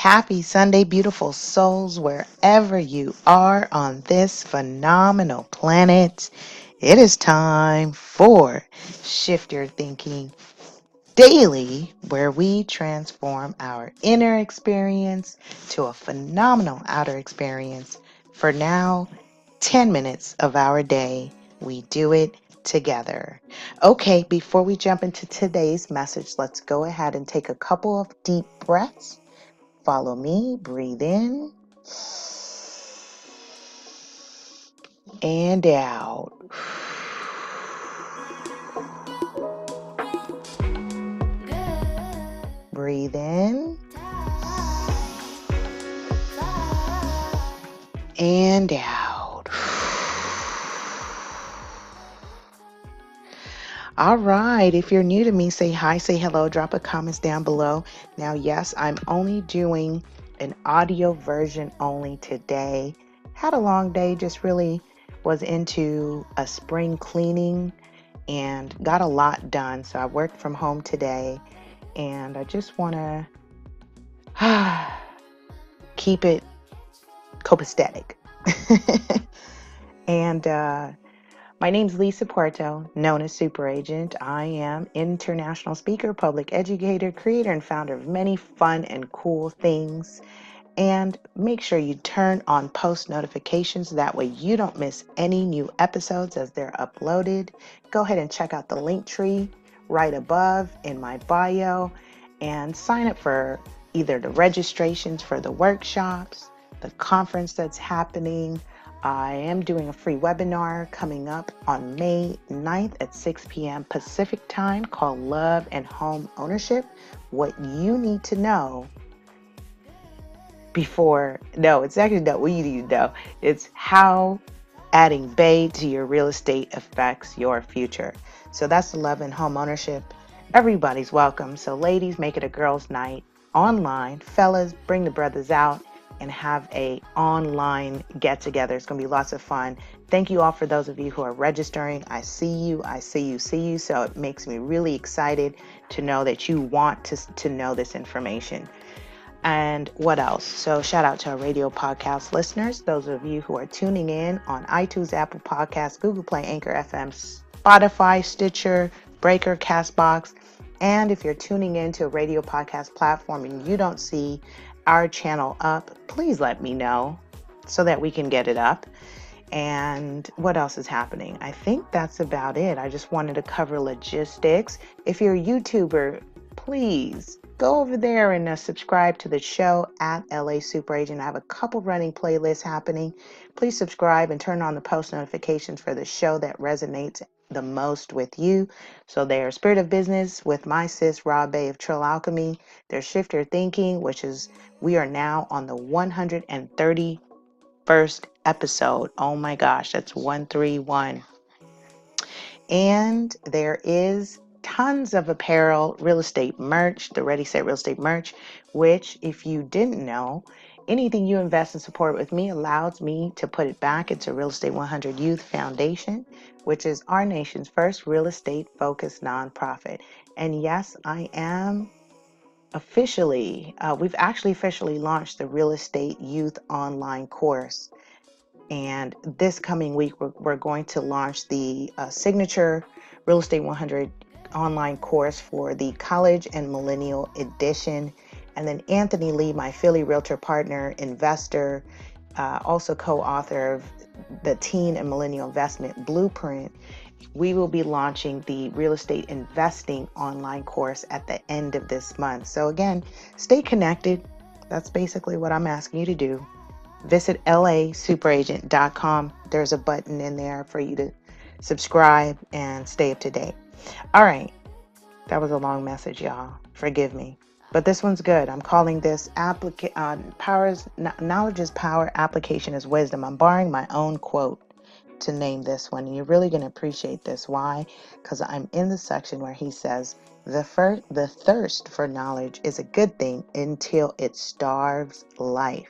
Happy Sunday, beautiful souls, wherever you are on this phenomenal planet. It is time for Shift Your Thinking Daily, where we transform our inner experience to a phenomenal outer experience. For now, 10 minutes of our day, we do it together. Okay, before we jump into today's message, let's go ahead and take a couple of deep breaths. Follow me, breathe in and out. Breathe in and out. All right, if you're new to me, say hi, say hello, drop a comments down below. Now, yes, I'm only doing an audio version only today. Had a long day, just really was into a spring cleaning and got a lot done. So I worked from home today and I just want to keep it copacetic. And my name's Lisa Puerto, known as Super Agent. I am international speaker, public educator, creator, and founder of many fun and cool things. And make sure you turn on post notifications. That way you don't miss any new episodes as they're uploaded. Go ahead and check out the link tree right above in my bio and sign up for either the registrations for the workshops, the conference that's happening. I am doing a free webinar coming up on May 9th at 6 p.m. Pacific time called Love and Home Ownership. What you need to know it's actually not what you need to know. It's how adding Bay to your real estate affects your future. So that's the Love and Home Ownership. Everybody's welcome. So ladies, make it a girls' night online. Fellas, bring the brothers out and have a online get together. It's going to be lots of fun. Thank you all for those of you who are registering. I see you. So it makes me really excited to know that you want to know this information. And what else? So shout out to our radio podcast listeners, those of you who are tuning in on iTunes, Apple Podcasts, Google Play, Anchor FM, Spotify, Stitcher, Breaker, Castbox. And if you're tuning into a radio podcast platform and you don't see our channel up, please let me know so that we can get it up. And what else is happening? I think that's about it. I just wanted to cover logistics. If you're a YouTuber, please go over there and subscribe to the show at LA Super Agent. I have a couple running playlists happening. Please subscribe and turn on the post notifications for the show that resonates the most with you. So there's Spirit of Business with my sis Rob Bay of Trill Alchemy. There's Shift Your Thinking, which is we are now on the 131st episode. Oh my gosh, that's 131. And there is tons of apparel, real estate merch, the Ready Set Real Estate merch, which if you didn't know, anything you invest and support with me allows me to put it back into Real Estate 100 Youth Foundation, which is our nation's first real estate focused nonprofit. And yes, I am we've actually officially launched the Real Estate Youth Online course. And this coming week, we're going to launch the signature Real Estate 100 online course for the college and millennial edition. And then Anthony Lee, my Philly Realtor partner, investor, also co-author of the Teen and Millennial Investment Blueprint, we will be launching the real estate investing online course at the end of this month. So again, stay connected. That's basically what I'm asking you to do. Visit lasuperagent.com. There's a button in there for you to subscribe and stay up to date. All right. That was a long message, y'all. Forgive me. But this one's good. I'm calling this Knowledge is Power, Application is Wisdom. I'm borrowing my own quote to name this one. And you're really going to appreciate this. Why? Because I'm in the section where he says, the thirst for knowledge is a good thing until it starves life.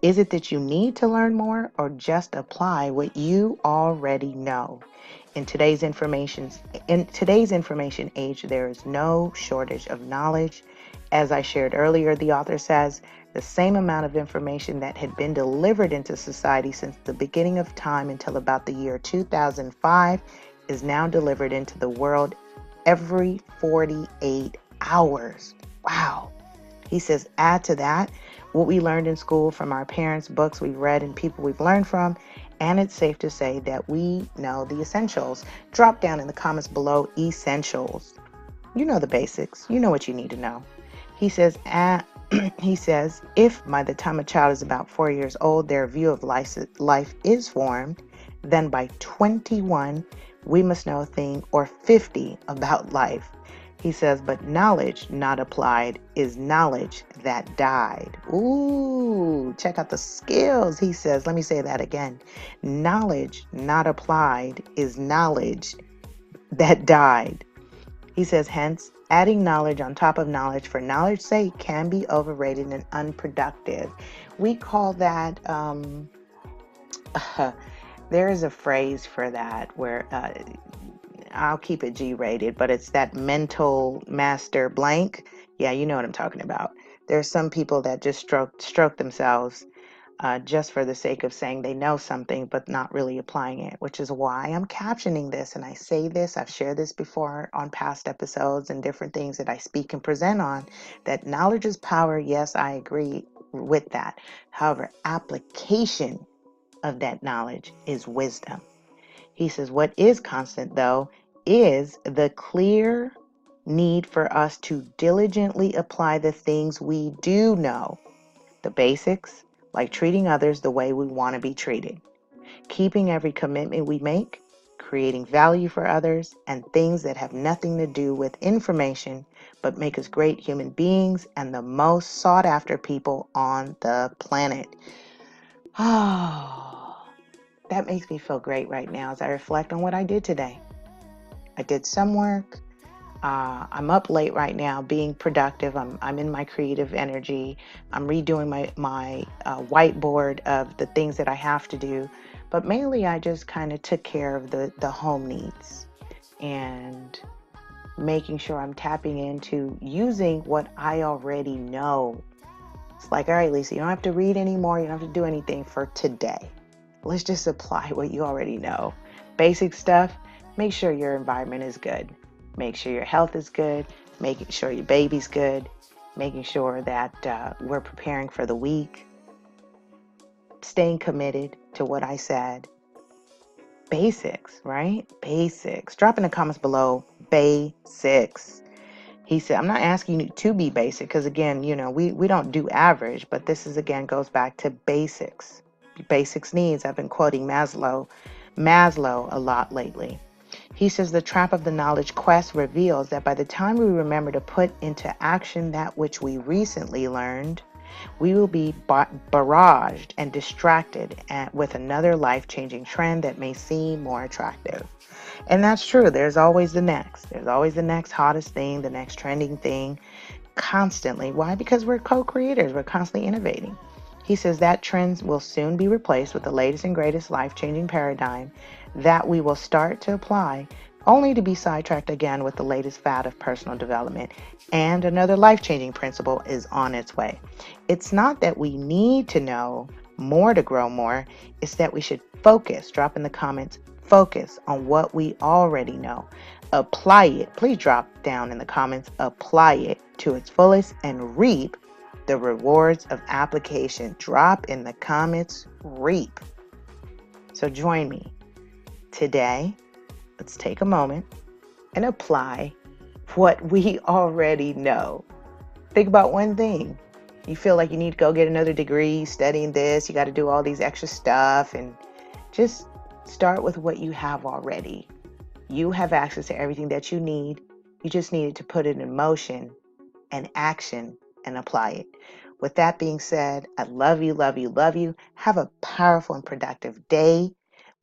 Is it that you need to learn more or just apply what you already know? In today's information age, there is no shortage of knowledge As I shared earlier, the author says, the same amount of information that had been delivered into society since the beginning of time until about the year 2005 is now delivered into the world every 48 hours. Wow. He says, add to that what we learned in school from our parents, books we've read, and people we've learned from, and it's safe to say that we know the essentials. Drop down in the comments below essentials. You know the basics. You know what you need to know. He says, he says, if by the time a child is about 4 years old, their view of life is formed, then by 21, we must know a thing or 50 about life. He says, but knowledge not applied is knowledge that died. Ooh, check out the skills. He says, let me say that again. Knowledge not applied is knowledge that died. He says, hence, adding knowledge on top of knowledge for knowledge's sake can be overrated and unproductive. We call that, there is a phrase for that where, I'll keep it G-rated, but it's that mental master blank. Yeah, you know what I'm talking about. There's some people that just stroke themselves just for the sake of saying they know something, but not really applying it, which is why I'm captioning this. And I say this, I've shared this before on past episodes and different things that I speak and present on, that knowledge is power. Yes, I agree with that. However, application of that knowledge is wisdom. He says, what is constant, though, is the clear need for us to diligently apply the things we do know. The basics, like treating others the way we want to be treated, keeping every commitment we make, creating value for others, and things that have nothing to do with information but make us great human beings and the most sought after people on the planet. Oh, that makes me feel great right now as I reflect on what I did today. I did some work. I'm up late right now being productive. I'm in my creative energy. I'm redoing my whiteboard of the things that I have to do. But mainly I just kind of took care of the home needs and making sure I'm tapping into using what I already know. It's like, all right, Lisa, you don't have to read anymore. You don't have to do anything for today. Let's just apply what you already know. Basic stuff. Make sure your environment is good. Make sure your health is good. Making sure your baby's good. Making sure that we're preparing for the week. Staying committed to what I said. Basics, right? Basics. Drop in the comments below. Basics. He said, I'm not asking you to be basic because, again, we don't do average, but this is, again, goes back to basics. Basics needs. I've been quoting Maslow a lot lately. He says the trap of the knowledge quest reveals that by the time we remember to put into action that which we recently learned, we will be barraged and distracted with another life-changing trend that may seem more attractive. And that's true. There's always the next. There's always the next hottest thing, the next trending thing, constantly. Why? Because we're co-creators. We're constantly innovating. He says that trends will soon be replaced with the latest and greatest life-changing paradigm that we will start to apply, only to be sidetracked again with the latest fad of personal development. And another life-changing principle is on its way. It's not that we need to know more to grow more. It's that we should focus. Drop in the comments. Focus on what we already know. Apply it. Please drop down in the comments. Apply it to its fullest and reap the rewards of application. Drop in the comments. Reap. So join me today. Let's take a moment and apply what we already know. Think about one thing. You feel like you need to go get another degree studying this. You got to do all these extra stuff, and just start with what you have already. You have access to everything that you need. You just needed to put it in motion and action and apply it. With that being said, I love you, love you, love you. Have a powerful and productive day.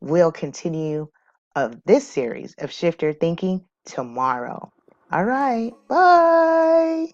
We'll continue of this series of Shift Your Thinking tomorrow. All right. Bye.